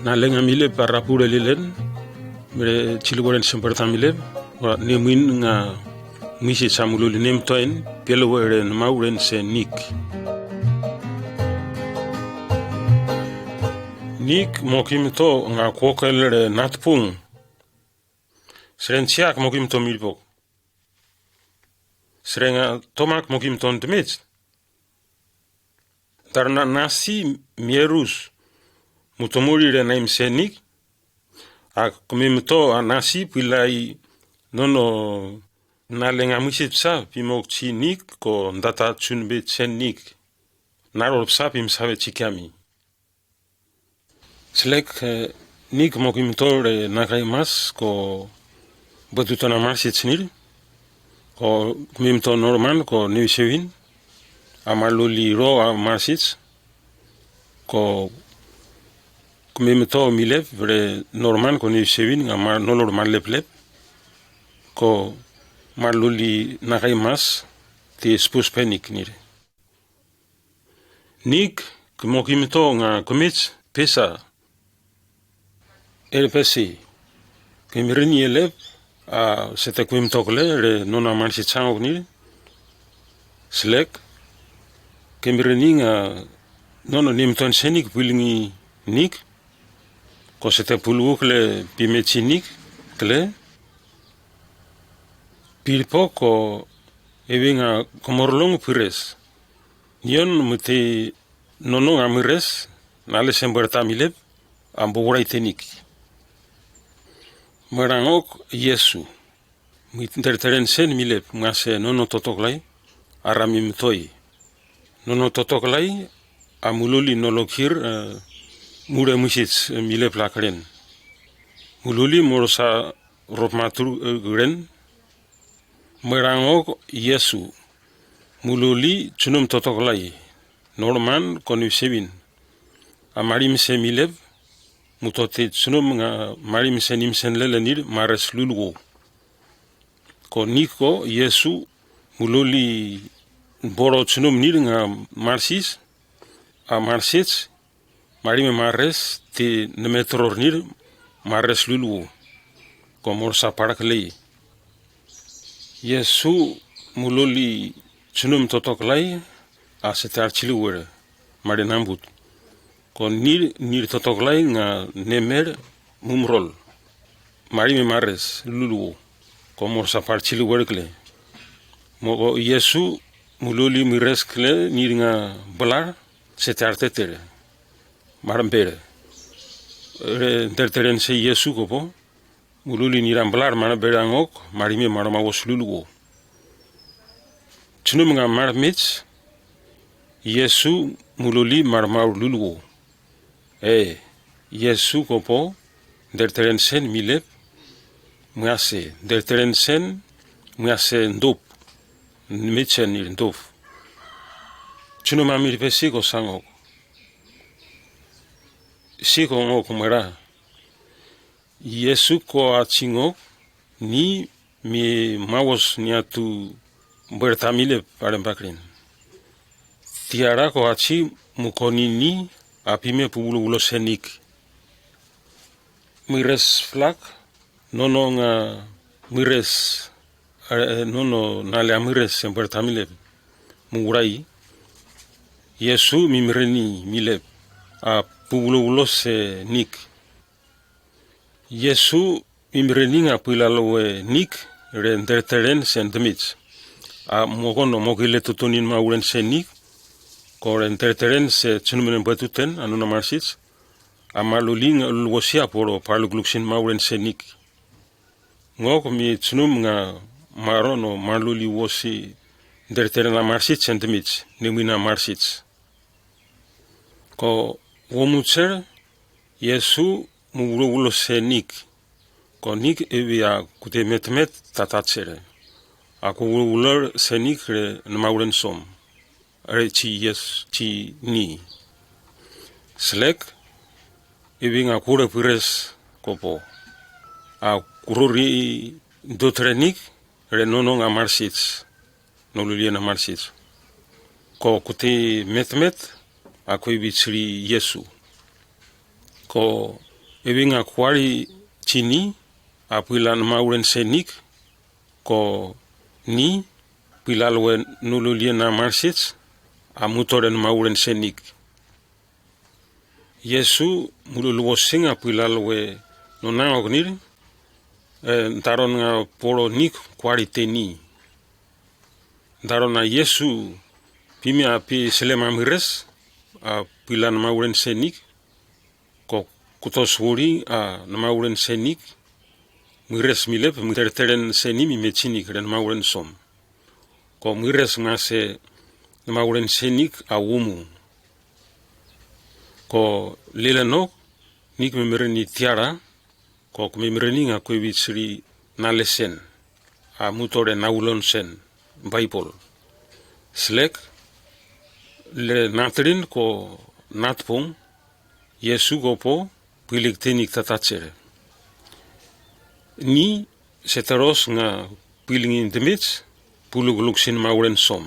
na lenga mile parapura lilen mere chilugoren semperta mile ne min nga misi samulul nem toin peloweren mauren se nik mokim to nga kokelere natpung srensiak mokim to milpok srenga tomak mokim ton tmets tarna nasi mierus mutomuri re naim senik a komimto anasi pilai nono nalenga misipsa pimok chinik ko ndata chunbe chenik narolpsa pimsabe chikami Slek nik mokimto re nakaimas ko batutana marsitsnil ko komimto normal ko niusevin amaloli ro marsits ko komimto milev re normal ko niusevin ama nolor maleplep ko maloli nakaimas te spuspenik nire nik mokimto nga komits pesa LPC kemirini elep a sete komimtokle re nona marsitsangok nire Slek kemirini nga nono nimton senik pilingi nik ko sete pulukle pimechinik kle pilpo ko evinga komorlong pires nion muti nono amires nale semberta milep amburai tenik merangok Yesu miterteren sen milep ngase nono totoklai aramim toi nono totoklai amululi nolokir mure musits milep lakren mululi morosa ropmatur gren merangok Yesu mululi chunum totoklai norman konusevin amarim se milep mutote chunum nga marim senim senlelenir mares lulwo ko niko Yesu mululi boro chunum nir nga marsis a marsits marim mares te nemetror nir mares lulwo ko morsa paraklei Yesu muloli chunum totoklai a setar chiluwere marinambut ko nir totoklai nga nemer mumrol marimi mares luluwo ko morsa par chiluwere kle mo Yesu muloli mires kle nir nga blar setar tetere marambere terteren se Yesu kopo mululi niram blar mana berangok marimi marama wosluluwo chunum nga marmits Yesu mululi marma luluwo Yesu kopo terteren sen milep muase terteren sen muase ndop mitchen ir ndop chunum amir pesi ko sangok siko ngok mera Yesu ko achingok ni mi mawos niatu bertamile parembakrin tiara ko achi mukoni ni apime pubulo senik mires flak nono nga mires nono nale amires bertamile murai Yesu mimreni milep a pubulo senik Yesu imreninga pilalowe nik renterteren sentmits a mogono mogile tutunin mauren senik ko renterteren se chunumenen batuten anuna marsits a maluling lwosia poro parlugluksin mauren senik ngok mi chunum nga marono maluli wosi derteren a marsits sentmits nemina marsits ko womutser Yesu mubulo senik ko nik evia kute metmet tatatsere ako wulur senik re mauren som re chi ni Slek evinga kure pires kopo a kururi dotrenik re nono nga marsits noluliena marsits ko kute metmet ako ibitsri Yesu ko Ewinga kwari chini apila mauren senik ko ni pilalwe nululie na marsits amutoren mauren senik. Yesu mululuwo singa pilalwe nonangok nir taron nga poro nik kwari teni. Taron na Yesu pimi api selema mires pilan mauren senik ko kutoswuri na mauren senik mires milep terteren senimi mechinik ren mauren som. Ko mires ngase mauren senik awumu. Ko lelanok nik memereni tiara ko memereni nga kwewi sri nalesen mutore naulon sen Bible. Slek le natrin ko natpong Yesu gopo pilik tenik tatacere. Ni seteros nga pilingin demits puluguluk sin mauren som.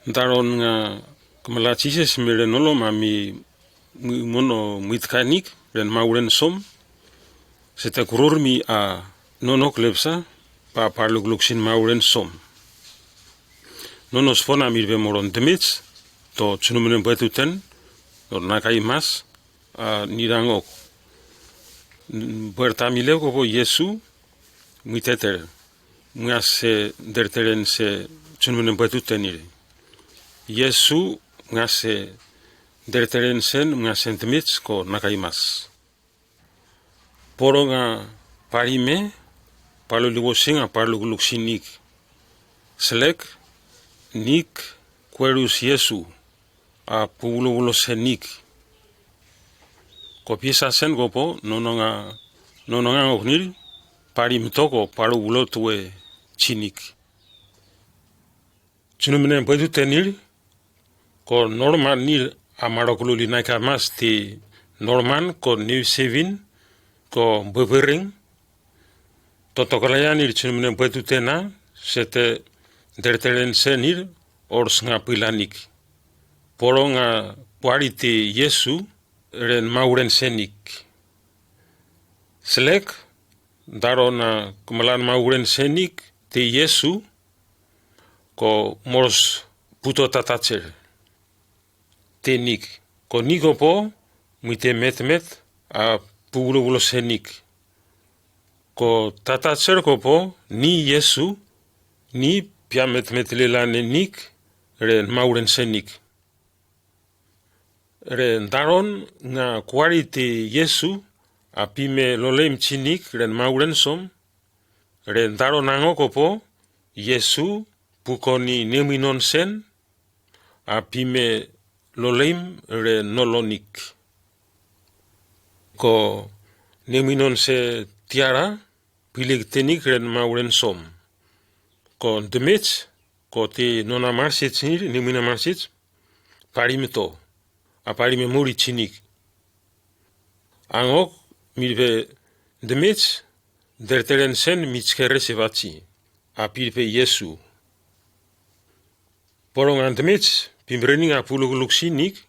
Daron nga kemalachises mere nolom ami mono mitkanik ren mauren som seta kurormi nonok lepsa pa parluguluk sin mauren som. Nonos fona mirbe moron demits to tsunumenen betuten to nakai mas nirangok. Bertamile ko Yesu miteter ngase derteren se tsunumenen betuten ire. Yesu ngase derteren sen ngase demits ko nakai mas. Poronga parime paluliwo singa parluguluk sinik. Selek nik kwerus Yesu pulo senik. Ko piesa sen gopo nononga ngoknil parim toko palulo tuwe chinik. Tsunumenen betutenil ko normal nil amarokululi naika mas ti norman ko new sevin ko bevering totokalayanil tsunumenen betutena sete derteren senir ors nga pilanik. Poronga puariti Yesu ren mauren senik. Selek darona kemalan mauren senik te Yesu ko mors puto tatacer. Tenik ko nikopo mite metmet pugulo senik. Ko tatacer kopo ni Yesu ni piamet lelane nik ren mauren senik. Ren daron nga kuariti Yesu apime lolem chinik ren mauren som. Ren daron angokopo Yesu pukoni neminon sen apime lolem ren nolonik. Ko neminon se tiara pilik tenik ren mauren som. Ko demits ko te nona marsits nir nemina marsits parime to parime muri chinik. Angok mirve demits derteren sen mitskere sevachi apirpe Yesu. Porongan demits pimrening puluguluk sinik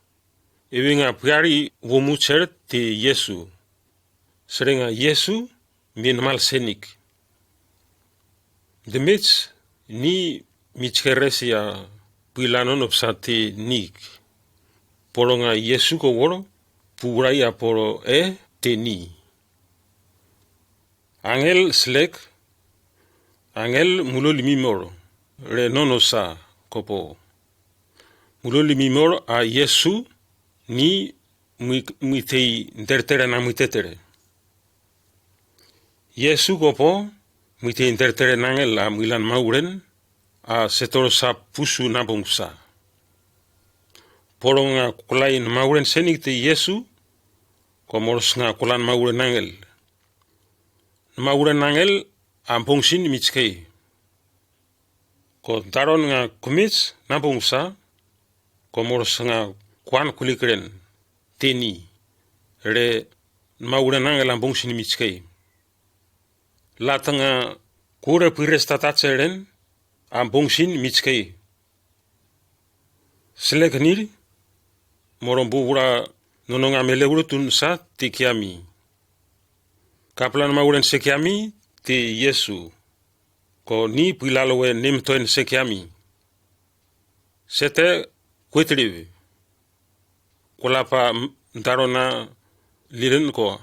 ewinga piari womutser te Yesu. Serenga Yesu minmal senik. Demits ni mitskere sia pilanon opsate nik. Poronga Yesu ko woro purai aporo teni. Angel slek angel muloli mimor re nonosa kopo. Muloli mimor Yesu ni mitei dertere na mitetere. Yesu kopo mitei dertere nangel milan mauren setor sa pusu nabongsa. Poronga kulain mauren senik te Yesu komors nga kulan mauren nangel. Mauren nangel ampongsin mitskei. Ko daron nga kumits nabongsa komors nga kwan kulikren teni re mauren nangel ampongsin mitskei. Latanga kure pires tatatseren ampongsin mitskei. Selek niri morombu wura nononga mele urutun sa ti kiami. Kaplan mauren se kiami ti Yesu. Ko ni pilalowe nimtoen se kiami. Sete kuetrivi. Kulapa ntarona liren ko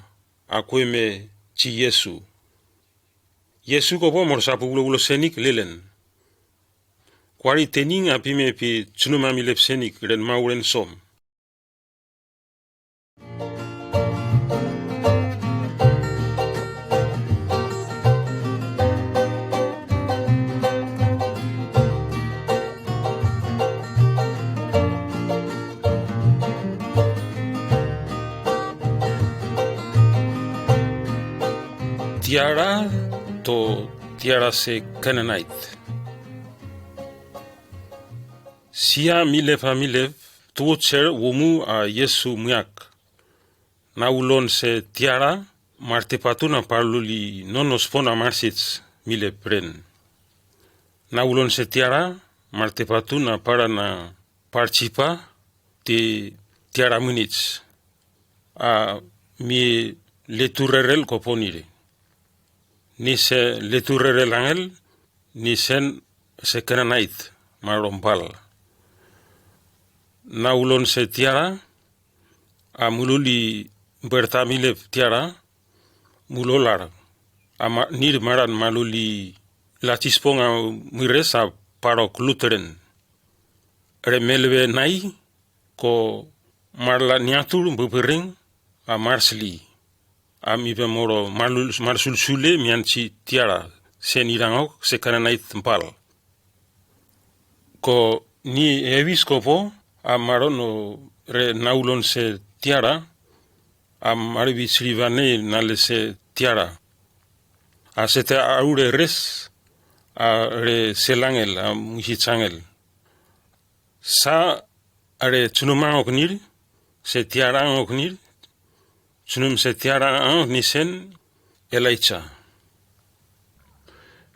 akwe me chi Yesu. Yesu ko po morsapu ulo senik lilen. Kwari tening apime pi tsunumami lep senik ren mauren som. Tiara to tiara se Canaanite. Sia milev tuotser womu a Yesu miak. Naulon se tiara martepatuna parluli nonospona marsits mile pren. Naulon se tiara martepatuna para na parchipa te tiara minits. A mi leturerel koponire. Ni se leturerel angel, ni sen se Canaanite marompal. Naulon se tiara, a mululi bertamile tiara, mulolar. A nir maran maluli latisponga miresa parok luteren. Remelwe nai, ko marla niatur bupering, a marsli. A mi moro marsul sule mianchi tiara, se nirangok se Canaanite mpal. Ko ni eviskopo, a marono re naulon se tiara, a maribi srivane nale se tiara. A sete aure res, a re selangel, a muhichangel. Sa are tsunumang oknir, se tiara oknir, tsunum se tiara ang nisen Elijah.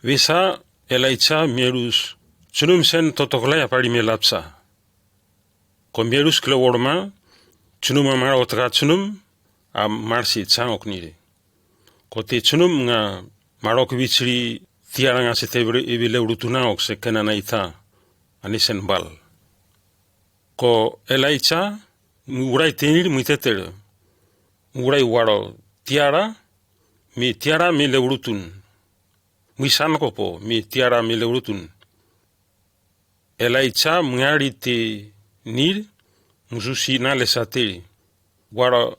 Visa Elijah mierus, tsunum sen totoklaya pari melapsa. Komierus kleworma, tsunum amara otra tsunum, a marsi tsang oknire. Kote tsunum nga marok vichri tiara nga se tebre ebile urutuna ok se Canaanite anisen bal. Ko Elijah urai tenir muiteter. Urai waro tiara mi le urutun. Misan kopo mi tiara mi le urutun. Elijah ngari te nir mususi na lesate. Waro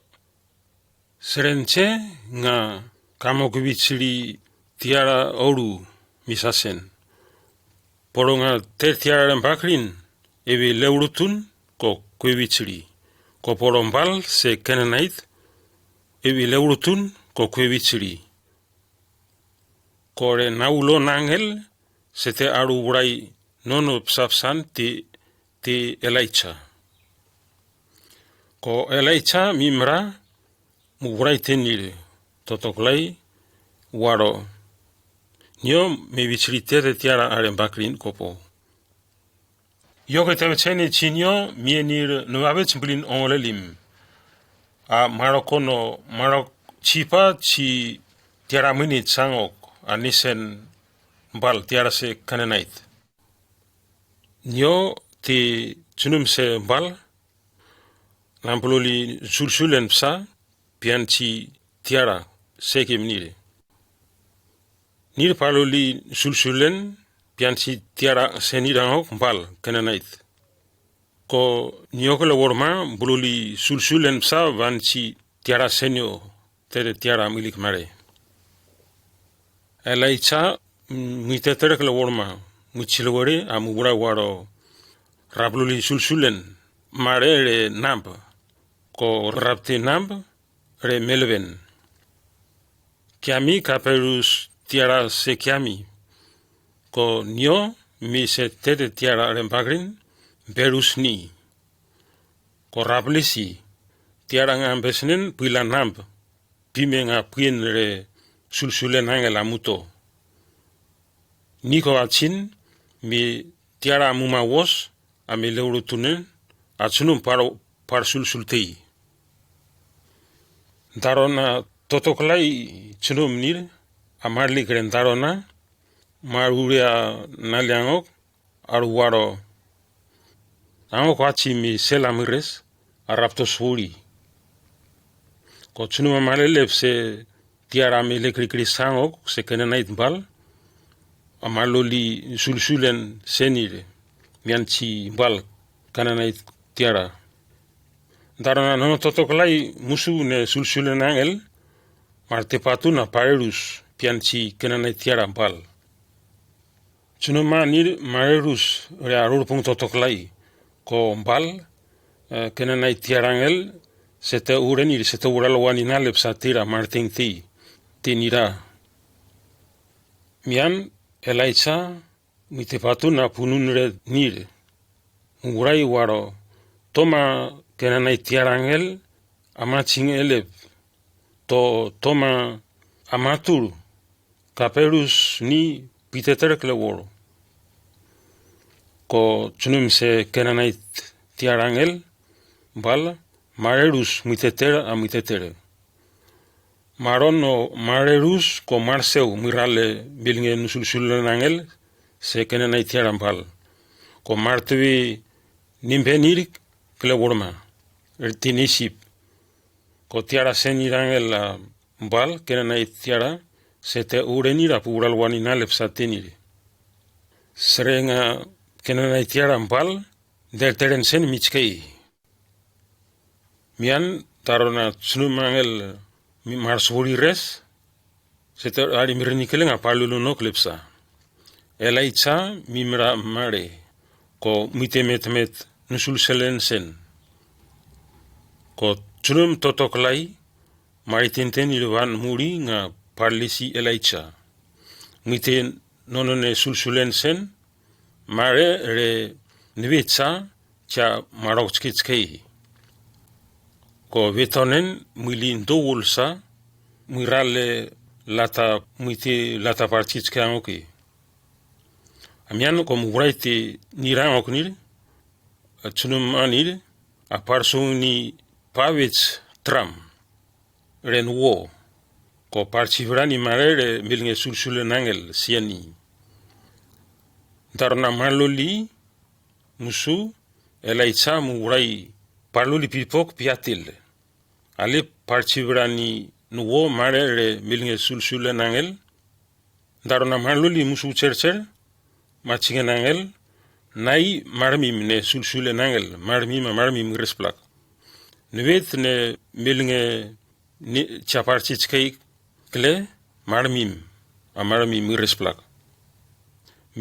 serenche nga kamokubichiri tiara oru misasen. Poronga te tiara rempakrin ebe le urutun ko kwebichiri. Ko porombal se Canaanite ebi le urutun ko kwebichiri. Kore naulo nangel sete aru urai nono psapsan te Elijah. Ko Elijah mimra murai tenire totoklai waro nyo mebichiri te tiara arembakrin kopo. Yo que te chene chinyo mienir nuavech blin onlelim. A marokono marok chipa chi tiara mini changok anisen bal tiara se Canaanite. Nyo te tsunum se bal lampuloli sulsulen psa pianchi tiara seke mnire. Nir paloli sulsulen pianchi tiara senirangok bal Canaanite. Ko nyokele worma bululi sulsulen psa vanchi tiara senyo tere tiara milik mare. Elijah mitetere kele worma muchilwore amubura waro rabluli sulsulen mare re namp. Ko rapte namp re melven. Kiami kaperus tiara se kiami. Ko nyo mi se tete tiara rempagrin berus ni. Ko rablisi tiara ngambesnen pila namp. Pime nga pien re sulsulen angela muto. Niko achin mi tiara muma wos ame leurutunen atsunum par sulsultei. darona totoklai chunum nir amarli kren darona maruria naliangok aruwaro angok achimi selamires arapto suri ko chunuma malelep se tiara mele krikri sangok se kenanait bal amaloli sulsulen senire mianchi bal kananait tiara darona no totoklai musu ne sulsulen angel marte patuna parerus pianchi kenanait tiara bal chunuma nir marerus rea rurpung totoklai ko bal kenanait tiara angel sete urenir sete uralwani nalep satira marting ti tinira mian Elaisa mitepatuna pununre nir urai waro toma kenanai tiarangel amaching elep to toma amatur kaperus ni piteter kleworo ko chunum se kenanai tiarangel bal marerus miteter amiteter marono marerus ko marseu mirale bilnge nusulsulanangel se kenanai tiarambal ko martwi nimpenir kleworma ertinisip ko tiara senirangel bal kenanai tiara sete urenira puralwani nalep satenir serenga kenanai tiara bal derteren sen michkei mian tarona tsunumangel mi marsuri res sete ari mirnikelenga palulu no klepsa Elaitsa mimra mare ko mitemetmet nusul selensen ko tsunum totoklai maritenten ilvan muri nga parlisi Elaitsa miten nonone sulsulensen mare re nvetsa cha marokskitskei ko vetonen muilin dowulsa muirale lata muiti lata partitska angoki amiano ko muraiti nirangok nir tsunum anir aparsuni pavets tram renwo ko parchivrani marere milnge sulsulen angel siani darna maloli musu Elaitsa murai parloli pipok piatil ale parchivrani nuwo marere milnge sulsulen angel darna maloli musu chercher machingen angel nai marmim ne sulsulen angel marmim resplak nevet ne milnge ni chaparchitskei kle marmim resplak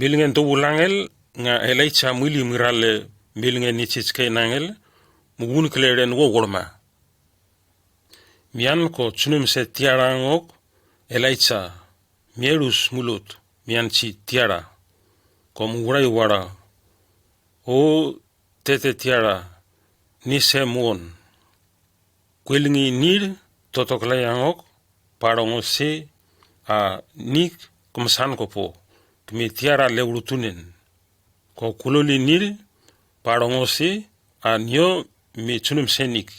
milnge dowulangel nga Elaitsa muli mirale milnge nichitskei nangel mugun kleren wo gorma mian ko chunum se tiarangok Elaitsa mierus mulut mianchi tiara ko murai wara o tete tiara nise muon kwelingi nir totoklayangok parongo se a nik kumsan kopo kmi tiara leurutunen ko kuloli nir parongo se a nyo mi chunum senik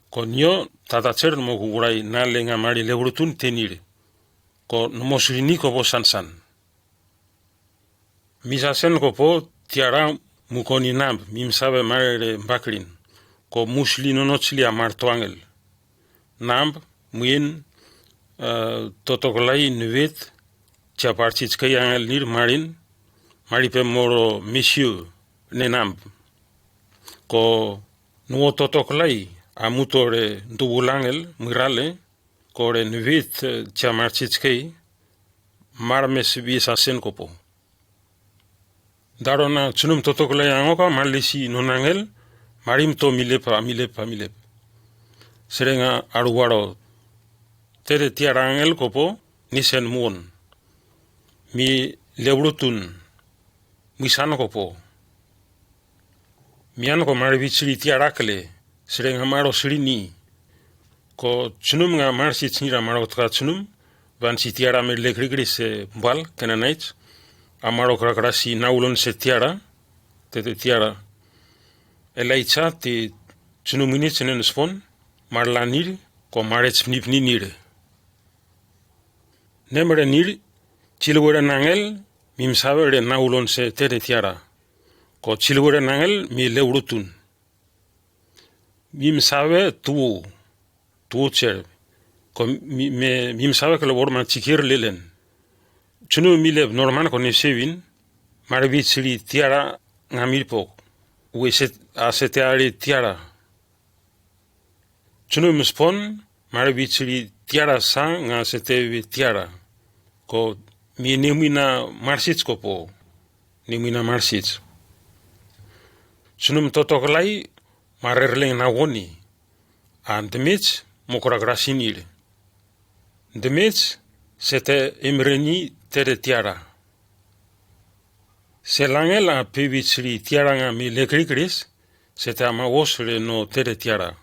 ko nyo tatacher mo kurai na lenga mari leurutun tenir ko nomosrini ko bo sansan misasen ko po tiara mukoni namb mimsabe marere bakrin ko musli nonochli amartoangel namb muin totokolai nuvet chaparchitskei angel nir marin maripe moro monsieur ne namb ko nuo totokolai amutore dubulangel mirale kore nuvet chamarchitskei marmes bisasen kopo darona chunum totokolai angoka malisi nonangel marim to milep serenga aruwaro tere tiarangel kopo nisen muon mi lebrutun misano kopo mian ko marvichri tiarakle serenga maro srini ko chunum nga marsi tsinira maro tka chunum van si tiara me lekrigri se bal kenanait amaro krakrasi naulon se tiara tete tiara Elaitsa te chunumini tsenen spon marlanir ko marets pnipni nire. Nemre nir, chilwere nangel, mimsawe re naulon se tere tiara, ko chilwere nangel mi leurutun. Mimsawe tuo cher, ko mimsawe ke leworma chikir lelen. Chunu mileb norman ko nesevin, marabit siri tiara ngamirpok, we aseteari tiara. Chunu muspon, marabit siri tiara sang nga setevi tiara. Ko mi nemina marsits ko po, nemina marsits. Sunum totoklai marerleng na woni, an demits mokragrasinil. Demits sete emreni tere tiara. Selangel a pevitsri tiara nga mi lekrikris, sete ama osre no tere tiara.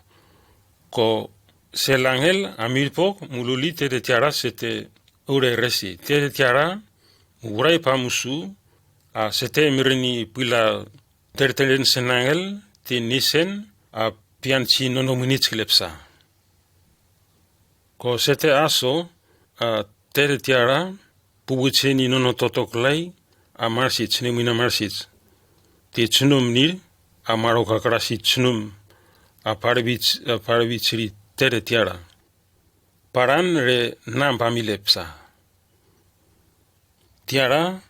Ko selangel a milpok mululi tere tiara sete ure resi. Tere tiara urai pamusu a sete emreni pila tertelen senangel ti nisen a pianchi nono minits klepsa. Ko sete aso a tere tiara pubutseni nono totoklai a marsits, nemina marsits. Ti tsunum nir a marokakrasi tsunum a parvitsri tere tiara. Paran re nam pamilepsa. Tiara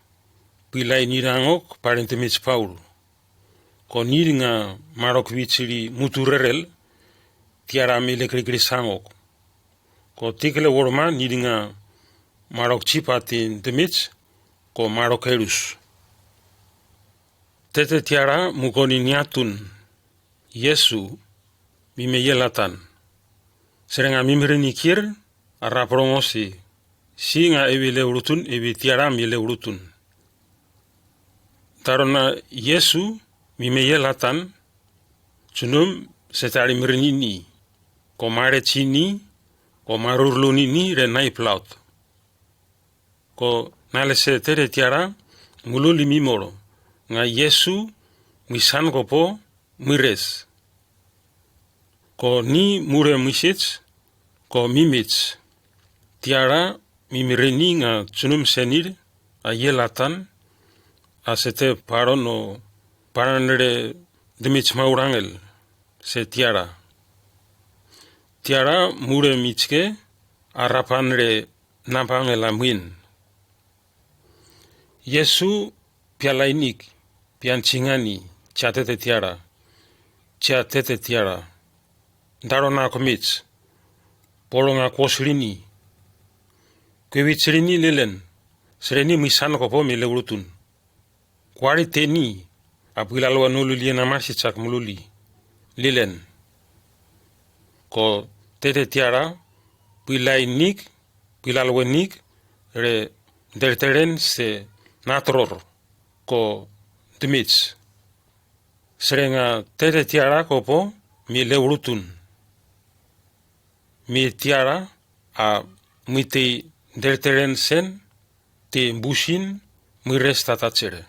pilai nirangok parentemits paul. Ko niringa marok vitsiri muturerel tiara milekrikri sangok. Ko tikle worma niringa marok chipatin temits ko marok erus. Tete tiara mukoni nyatun Yesu mime yelatan. Serenga mimreni kir arapromosi singa evi leurutun evi tiara mi leurutun. Tarona Yesu mime yelatan sunum setari mrenini ko marechini ko marurlunini re naiplaut. Ko nalese tere tiara mululi mimoro nga Yesu misan kopo mires. Ko ni mure misits ko mimits. Tiara mimireni nga sunum senir a yelatan a sete parono paranere demits maurangel se tiara. Tiara mure mitske arapanre nampangel amin. Yesu pialainik pianchingani chatete tiara. Darona komits polonga kosrini kwevitsrini lelen sereni misan kopo mileurutun. Kwari teni apilalwa nululi na marsitsak mululi lilen. Ko tete tiara pilainik pilalwenik re derteren se natror ko demits. Serenga tete tiara kopo mi leurutun. Mi tiara a mite derteren sen te bushin mi resta tacere.